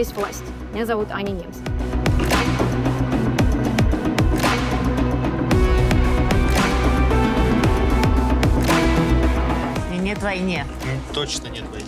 есть власть. Меня зовут Аня Немц. И нет войны. Точно нет войны.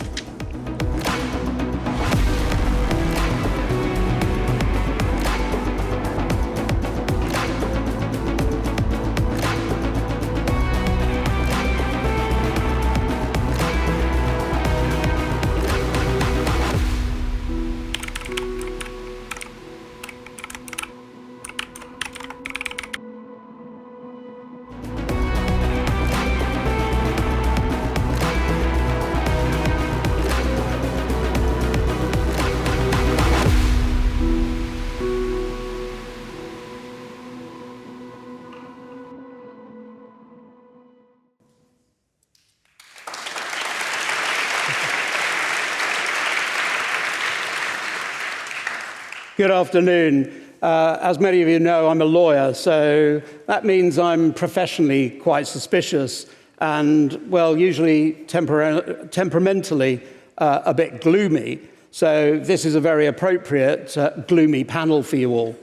Good afternoon. As many of you know, I'm a lawyer, so that means I'm professionally quite suspicious and, well, usually temperamentally a bit gloomy. So this is a very appropriate gloomy panel for you all.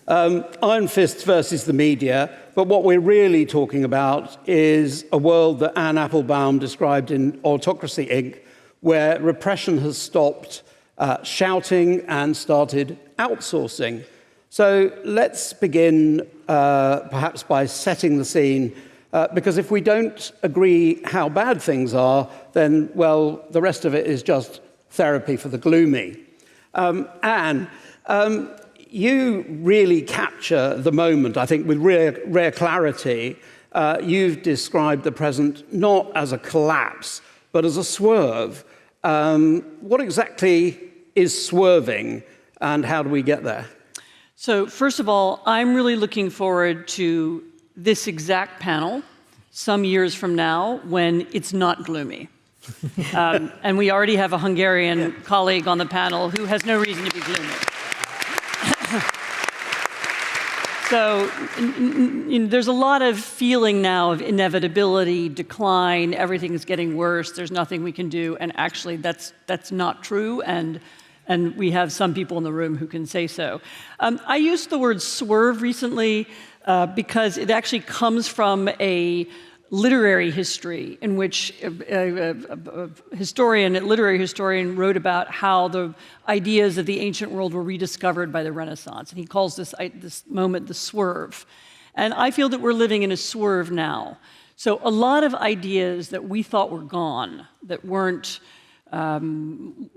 Iron fists versus the media, but what we're really talking about is a world that Anne Applebaum described in Autocracy, Inc., where repression has stopped shouting and started outsourcing. So let's begin perhaps by setting the scene, because if we don't agree how bad things are, then, well, the rest of it is just therapy for the gloomy. Anne, you really capture the moment, I think, with rare clarity. You've described the present not as a collapse, but as a swerve. What exactly is swerving, and how do we get there? So first of all, I'm really looking forward to this exact panel some years from now when it's not gloomy. And we already have a Hungarian colleague on the panel who has no reason to be gloomy. So there's a lot of feeling now of inevitability, decline, everything's getting worse, there's nothing we can do, and actually that's not true, and we have some people in the room who can say so. I used the word swerve recently because it actually comes from a literary history in which a literary historian wrote about how the ideas of the ancient world were rediscovered by the Renaissance. And he calls this moment the swerve. And I feel that we're living in a swerve now. So a lot of ideas that we thought were gone, that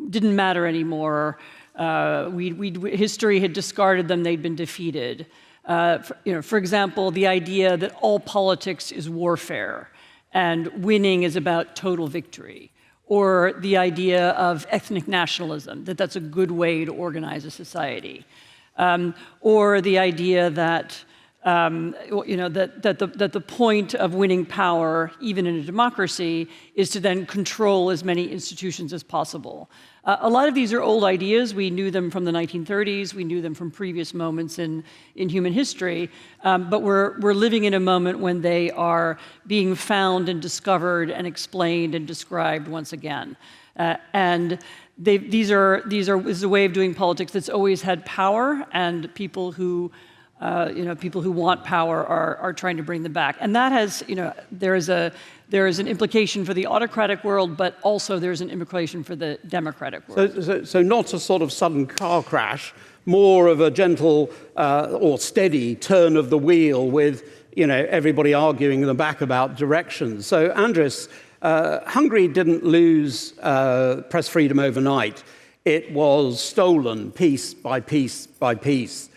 didn't matter anymore, history had discarded them, they'd been defeated. For example, the idea that all politics is warfare and winning is about total victory, or the idea of ethnic nationalism, that that's a good way to organize a society, or the idea that that the point of winning power, even in a democracy, is to then control as many institutions as possible. A lot of these are old ideas. We knew them from the 1930s. We knew them from previous moments in human history. But we're living in a moment when they are being found and discovered and explained and described once again. And this is a way of doing politics that's always had power, and people who want power are trying to bring them back. And that has, there is an implication for the autocratic world, but also there's an implication for the democratic world. So not a sort of sudden car crash, more of a gentle or steady turn of the wheel with, everybody arguing in the back about directions. So András, Hungary didn't lose press freedom overnight. It was stolen piece by piece by piece.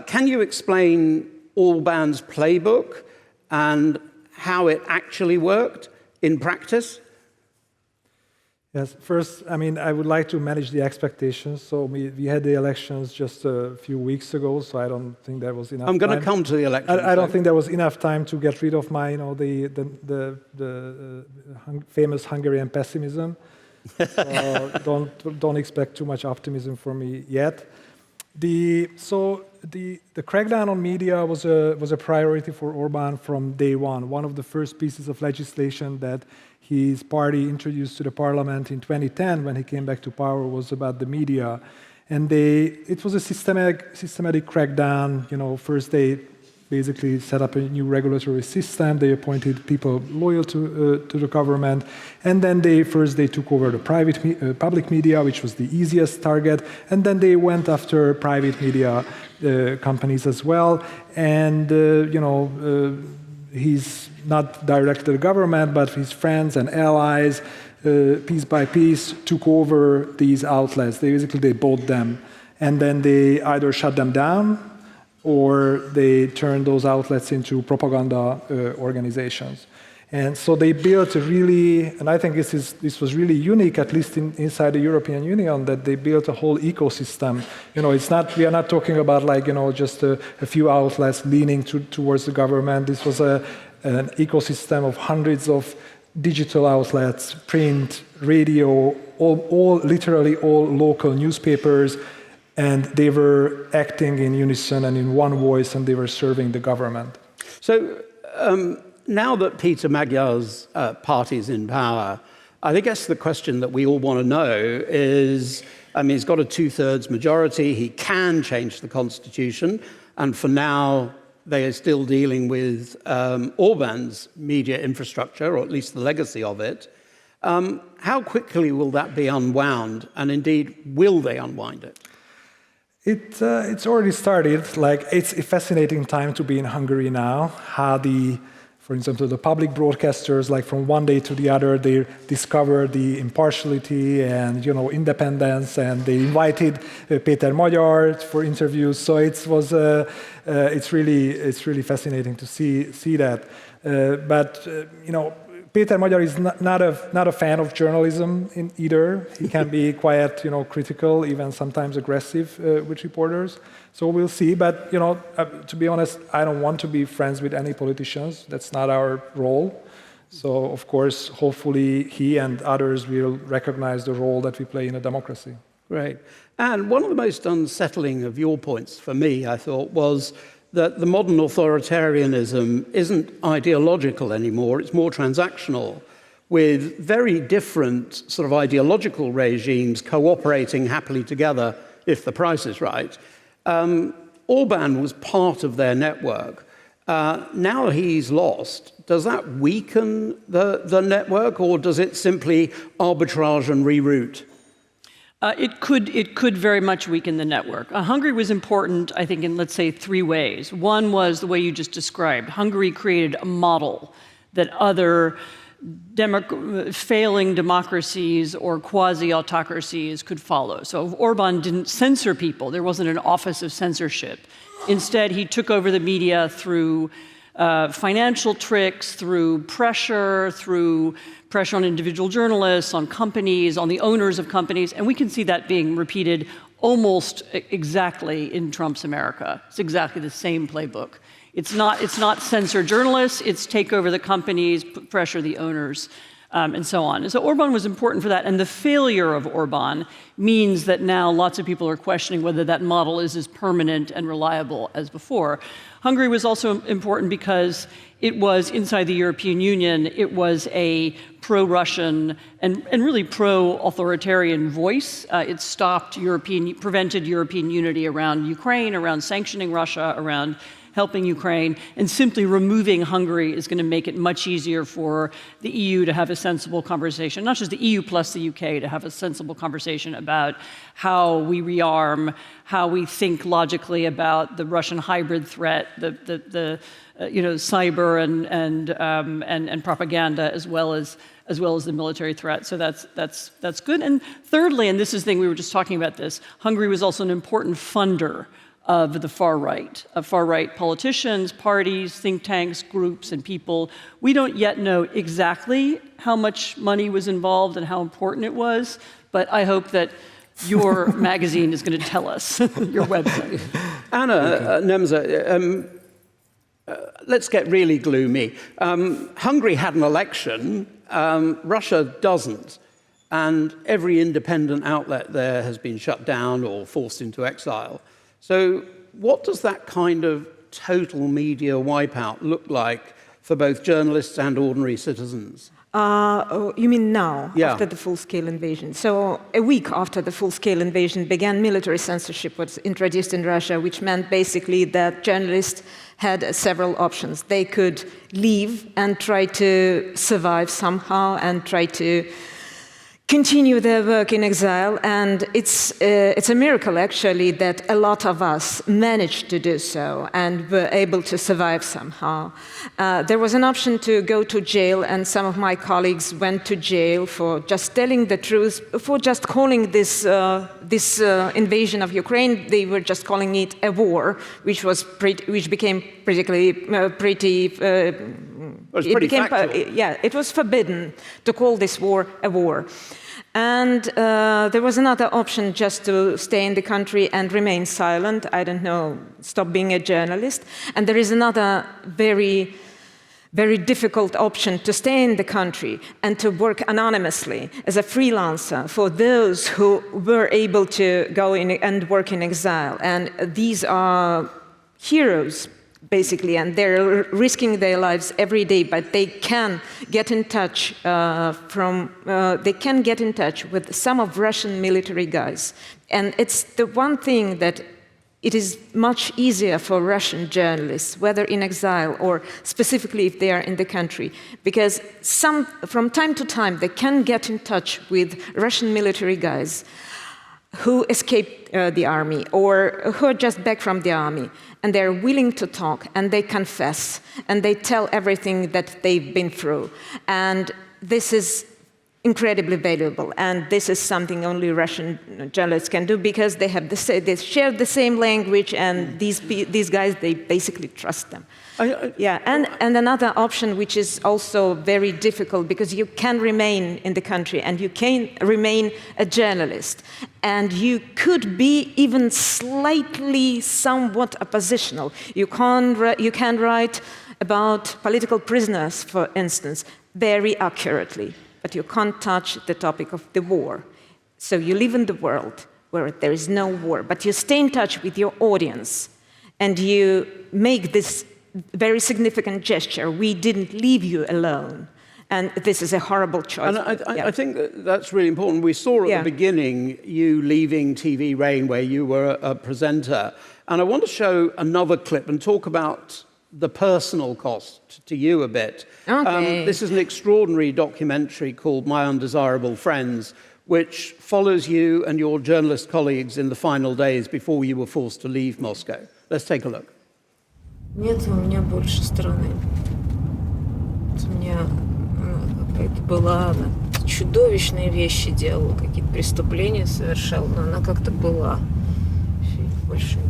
Can you explain Orbán's playbook and how it actually worked in practice? Yes, first, I would like to manage the expectations. So we had the elections just a few weeks ago, so I don't think there was enough I'm going time. to come to the elections. I don't think there was enough time to get rid of my, the famous Hungarian pessimism. So don't expect too much optimism from me yet. So the crackdown on media was a priority for Orban from day one. One of the first pieces of legislation that his party introduced to the parliament in 2010 when he came back to power was about the media. And it was a systematic crackdown. You know, first they basically set up a new regulatory system. They appointed people loyal to the government. And then they took over the public media, which was the easiest target. And then they went after private media companies as well. And, he's not directed to the government, but his friends and allies, piece by piece, took over these outlets. They bought them. And then they either shut them down or they turned those outlets into propaganda organizations. And so they built and I think this was really unique, at least inside the European Union, that they built a whole ecosystem. You know, we are not talking about just a few outlets leaning towards the government. This was an ecosystem of hundreds of digital outlets, print, radio, literally all local newspapers, and they were acting in unison and in one voice, and they were serving the government. So now that Peter Magyar's party is in power, I guess the question that we all want to know is, he's got a 2/3 majority, he can change the constitution, and for now they are still dealing with Orbán's media infrastructure, or at least the legacy of it. How quickly will that be unwound, and indeed, will they unwind it? It's already started. It's a fascinating time to be in Hungary now. How for example, the public broadcasters, from one day to the other, they discovered the impartiality and independence, and they invited Péter Magyar for interviews. So it's really fascinating to see that. But Péter Magyar is not a fan of journalism either. He can be quite, critical, even sometimes aggressive with reporters. So we'll see. But, to be honest, I don't want to be friends with any politicians. That's not our role. So, of course, hopefully he and others will recognize the role that we play in a democracy. Great. And one of the most unsettling of your points for me, I thought, was that the modern authoritarianism isn't ideological anymore, it's more transactional, with very different sort of ideological regimes cooperating happily together if the price is right. Orbán was part of their network. Now he's lost. Does that weaken the network, or does it simply arbitrage and reroute? It could very much weaken the network. Hungary was important, I think, in, let's say, 3 ways. One was the way you just described. Hungary created a model that other failing democracies or quasi-autocracies could follow. So Orban didn't censor people. There wasn't an office of censorship. Instead, he took over the media through financial tricks, through pressure on individual journalists, on companies, on the owners of companies, and we can see that being repeated almost exactly in Trump's America. It's exactly the same playbook. It's not censor journalists, it's take over the companies, pressure the owners, and so on. And so Orban was important for that, and the failure of Orban means that now lots of people are questioning whether that model is as permanent and reliable as before. Hungary was also important because it was inside the European Union, it was a pro-Russian and really pro-authoritarian voice. It prevented European unity around Ukraine, around sanctioning Russia, around helping Ukraine, and simply removing Hungary is going to make it much easier for the EU to have a sensible conversation, not just the EU plus the UK, to have a sensible conversation about how we rearm, how we think logically about the Russian hybrid threat, the cyber and propaganda, as well as the military threat. So that's good. And thirdly, and this is the thing we were just talking about this, Hungary was also an important funder of the far right politicians, parties, think tanks, groups, and people. We don't yet know exactly how much money was involved and how important it was, but I hope that your magazine is going to tell us, your website. Anna, Nemzer, let's get really gloomy. Hungary had an election, Russia doesn't, and every independent outlet there has been shut down or forced into exile. So what does that kind of total media wipeout look like for both journalists and ordinary citizens? You mean now, Yeah. after the full-scale invasion? So a week after the full-scale invasion began, military censorship was introduced in Russia, which meant basically that journalists had several options. They could leave and try to survive somehow and try to continue their work in exile, and it's a miracle actually that a lot of us managed to do so and were able to survive somehow. There was an option to go to jail, and some of my colleagues went to jail for just telling the truth, for just calling this invasion of Ukraine. They were just calling it a war, which became pretty factual. yeah, it was forbidden to call this war a war. And there was another option, just to stay in the country and remain silent. I don't know, stop being a journalist. And there is another very, very difficult option, to stay in the country and to work anonymously as a freelancer for those who were able to go in and work in exile. And these are heroes, basically, and they're risking their lives every day, but they can get in touch with some of Russian military guys. And it's the one thing that it is much easier for Russian journalists, whether in exile or specifically if they are in the country, because from time to time they can get in touch with Russian military guys who escaped the army or who are just back from the army, and they're willing to talk, and they confess, and they tell everything that they've been through. And this is incredibly valuable, and this is something only Russian journalists can do, because they share the same language, and these guys, they basically trust them. Yeah, and another option, which is also very difficult, because you can remain in the country and you can remain a journalist, and you could be even slightly, somewhat oppositional. You can write about political prisoners, for instance, very accurately, but you can't touch the topic of the war. So you live in the world where there is no war, but you stay in touch with your audience, and you make this very significant gesture. We didn't leave you alone. And this is a horrible choice. And I think that's really important. We saw at the beginning you leaving TV Rain, where you were a presenter. And I want to show another clip and talk about the personal cost to you a bit. Okay. This is an extraordinary documentary called My Undesirable Friends, which follows you and your journalist colleagues in the final days before you were forced to leave Moscow. Let's take a look. Нет у меня больше страны. У меня какая-то была, она чудовищные вещи делала, какие-то преступления совершала, но она как-то была. Всё, больше нет.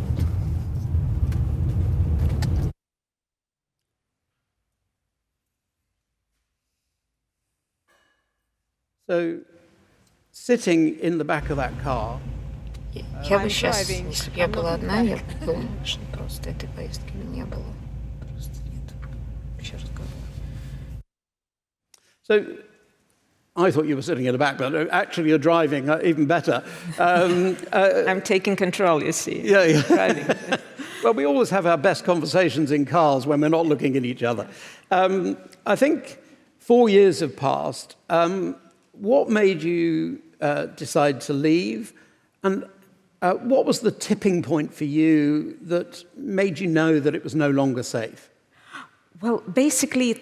So, sitting in the back of that car, Я бы сейчас, если бы я была одна, я бы была, конечно, просто этой поездки бы не было. Просто нет. Вообще разговора. So, I thought you were sitting in the back, but actually you're driving, even better. I'm taking control, you see. Yeah. Driving. Well, we always have our best conversations in cars when we're not looking at each other. I think 4 years have passed. What made you decide to leave? And what was the tipping point for you that made you know that it was no longer safe? Well, basically,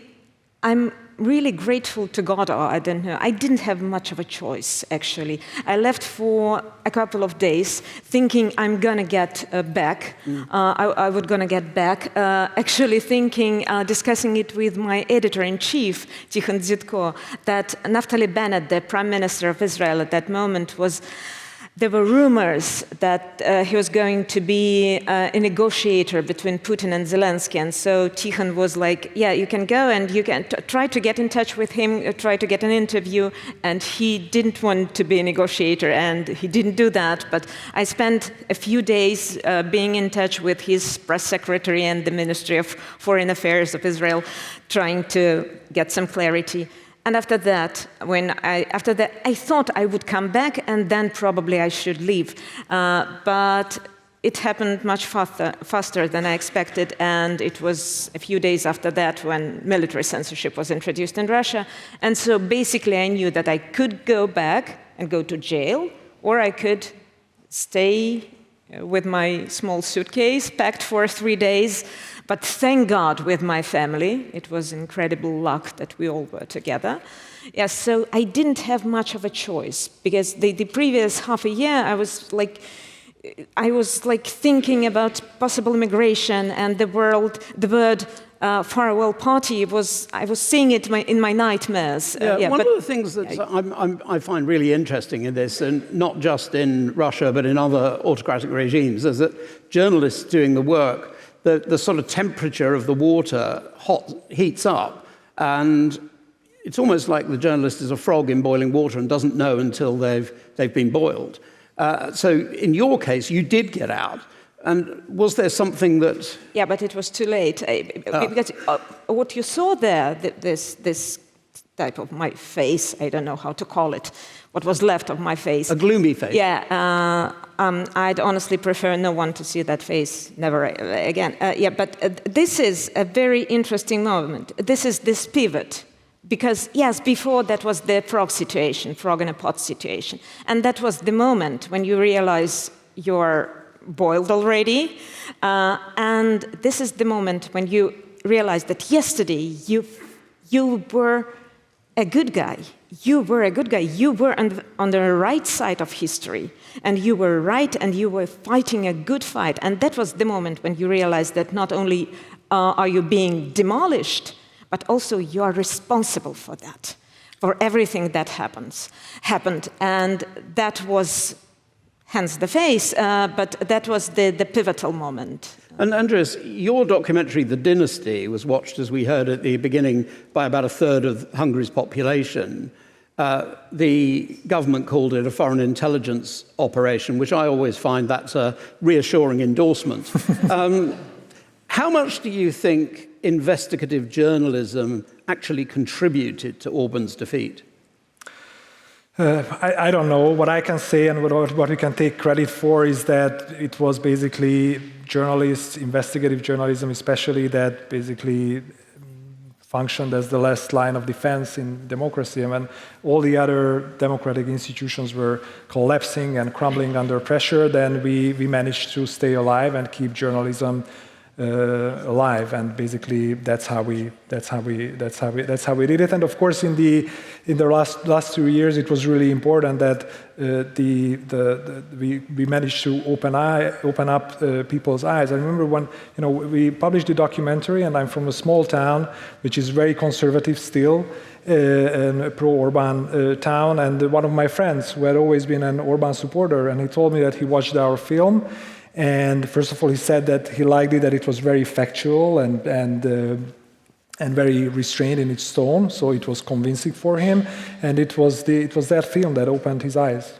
I'm really grateful to God, or I don't know. I didn't have much of a choice, actually. I left for a couple of days thinking I'm gonna get back. I was gonna get back. Actually thinking, discussing it with my editor-in-chief, Tikhon Zitko, that Naftali Bennett, the Prime Minister of Israel at that moment, there were rumors that he was going to be a negotiator between Putin and Zelensky. And so Tikhon was like, yeah, you can go and you can try to get in touch with him, try to get an interview. And he didn't want to be a negotiator, and he didn't do that. But I spent a few days being in touch with his press secretary and the Ministry of Foreign Affairs of Israel, trying to get some clarity. And after that, I thought I would come back, and then probably I should leave. But it happened much faster than I expected, and it was a few days after that when military censorship was introduced in Russia. And so basically I knew that I could go back and go to jail, or I could stay with my small suitcase, packed for 3 days. But thank God with my family, it was incredible luck that we all were together. Yes, so I didn't have much of a choice, because the previous half a year I was like thinking about possible immigration and the word farewell party I was seeing it in my nightmares. One of the things that I find really interesting in this, and not just in Russia but in other autocratic regimes, is that journalists doing the work, the sort of temperature of the water heats up, and it's almost like the journalist is a frog in boiling water and doesn't know until they've been boiled. So in your case, you did get out. And was there something that... Yeah, but it was too late. Because what you saw there, this type of my face, I don't know how to call it, what was left of my face. A gloomy face. Yeah, I'd honestly prefer no one to see that face, never again. But this is a very interesting moment. This is this pivot. Because, yes, before that was the frog situation, frog in a pot situation. And that was the moment when you realize you're boiled already. And this is the moment when you realize that yesterday you were a good guy. You were a good guy. You were on the right side of history. And you were right, and you were fighting a good fight. And that was the moment when you realized that not only are you being demolished, but also you are responsible for that, for everything that happened. And that was, hence the face, but that was the pivotal moment. And András, your documentary, The Dynasty, was watched, as we heard at the beginning, by about a third of Hungary's population. The government called it a foreign intelligence operation, which I always find that's a reassuring endorsement. How much do you think investigative journalism actually contributed to Orban's defeat? I don't know. What I can say and what we can take credit for is that it was basically journalists, investigative journalism especially, that basically functioned as the last line of defense in democracy. And when all the other democratic institutions were collapsing and crumbling under pressure, then we managed to stay alive and keep journalism alive, and basically that's how we did it. And of course, in the last 2 years, it was really important that we managed to open up people's eyes. I remember when we published the documentary, and I'm from a small town which is very conservative still, a pro-Orban town, and one of my friends who had always been an Orban supporter, and he told me that he watched our film. And first of all, he said that he liked it, that it was very factual and very restrained in its tone, so it was convincing for him. And it was that film that opened his eyes.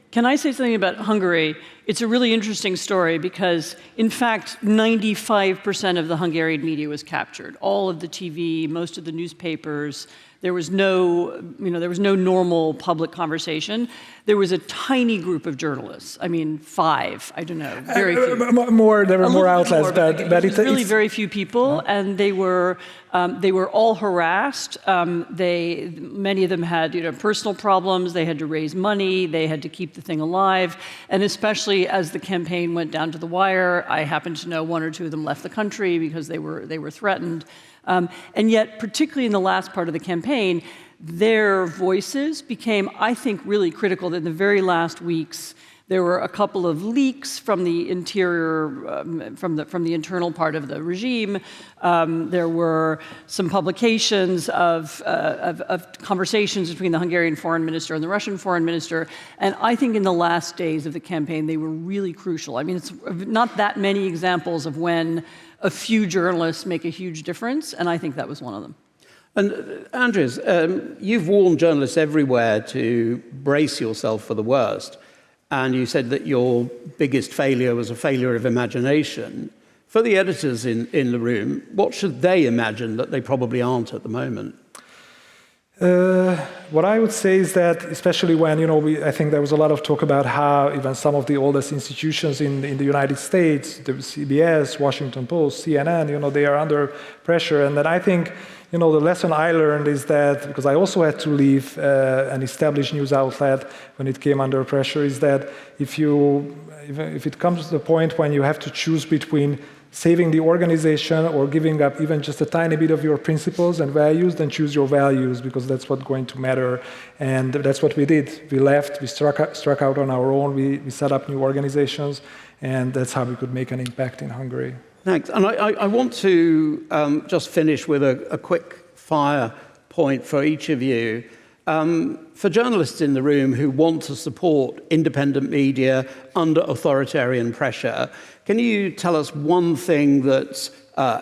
Can I say something about Hungary? It's a really interesting story because, in fact, 95% of the Hungarian media was captured. All of the TV, most of the newspapers. There was no normal public conversation. There was a tiny group of journalists. I mean, 5. I don't know, very few. There were more outlets, but it was really very few people, and they were all harassed. Many of them had personal problems. They had to raise money. They had to keep the thing alive, and especially as the campaign went down to the wire, I happen to know 1 or 2 of them left the country because they were threatened. And yet, particularly in the last part of the campaign, their voices became, I think, really critical. In the very last weeks, there were a couple of leaks from the interior, from the internal part of the regime. There were some publications of conversations between the Hungarian foreign minister and the Russian foreign minister. And I think in the last days of the campaign, they were really crucial. I mean, it's not that many examples of when a few journalists make a huge difference, and I think that was one of them. And András, you've warned journalists everywhere to brace yourself for the worst, and you said that your biggest failure was a failure of imagination. For the editors in the room, what should they imagine that they probably aren't at the moment? What I would say is that, especially when, I think there was a lot of talk about how even some of the oldest institutions in the United States, the CBS, Washington Post, CNN, they are under pressure. And then I think, the lesson I learned is that, because I also had to leave an established news outlet when it came under pressure, is that if it comes to the point when you have to choose between saving the organization or giving up even just a tiny bit of your principles and values, then choose your values, because that's what's going to matter. And that's what we did. We left, we struck out on our own, we set up new organizations, and that's how we could make an impact in Hungary. Thanks. And I want to just finish with a quick fire point for each of you. For journalists in the room who want to support independent media under authoritarian pressure, can you tell us one thing that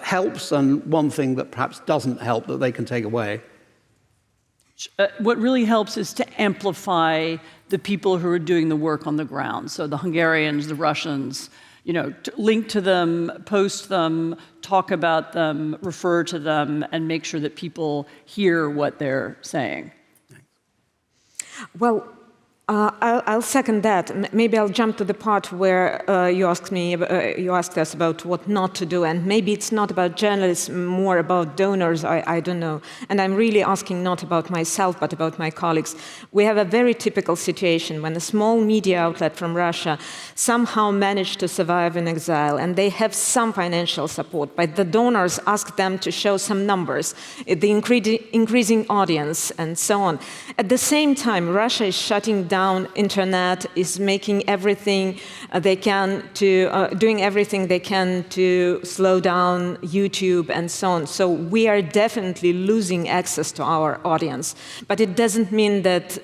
helps and one thing that perhaps doesn't help that they can take away? What really helps is to amplify the people who are doing the work on the ground. So the Hungarians, the Russians, link to them, post them, talk about them, refer to them, and make sure that people hear what they're saying. Well, I'll second that. Maybe I'll jump to the part where you asked us about what not to do, and maybe it's not about journalists, more about donors, I don't know. And I'm really asking not about myself, but about my colleagues. We have a very typical situation when a small media outlet from Russia somehow managed to survive in exile, and they have some financial support, but the donors ask them to show some numbers, the increasing audience, and so on. At the same time, Russia is shutting down internet, is making everything they can to doing everything they can to slow down YouTube and so on. So we are definitely losing access to our audience. But it doesn't mean that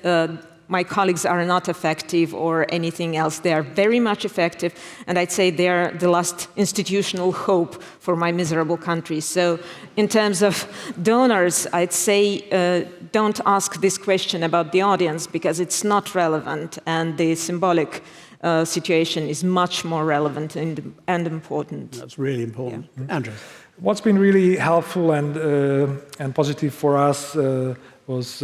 my colleagues are not effective or anything else. They are very much effective, and I'd say they are the last institutional hope for my miserable country. So in terms of donors, I'd say don't ask this question about the audience, because it's not relevant, and the symbolic situation is much more relevant and important. That's really important. Yeah. András. What's been really helpful and positive for us was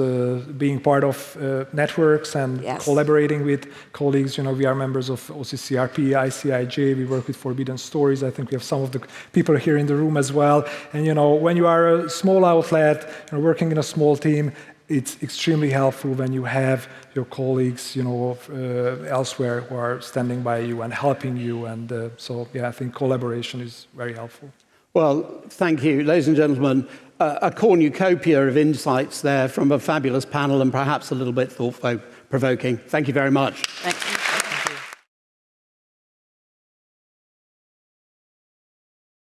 being part of networks and collaborating with colleagues. We are members of OCCRP, ICIJ, we work with Forbidden Stories. I think we have some of the people here in the room as well. And when you are a small outlet, working in a small team, it's extremely helpful when you have your colleagues, elsewhere who are standing by you and helping you. And I think collaboration is very helpful. Well, thank you, ladies and gentlemen. A cornucopia of insights there from a fabulous panel, and perhaps a little bit thought-provoking. Thank you very much. Thanks.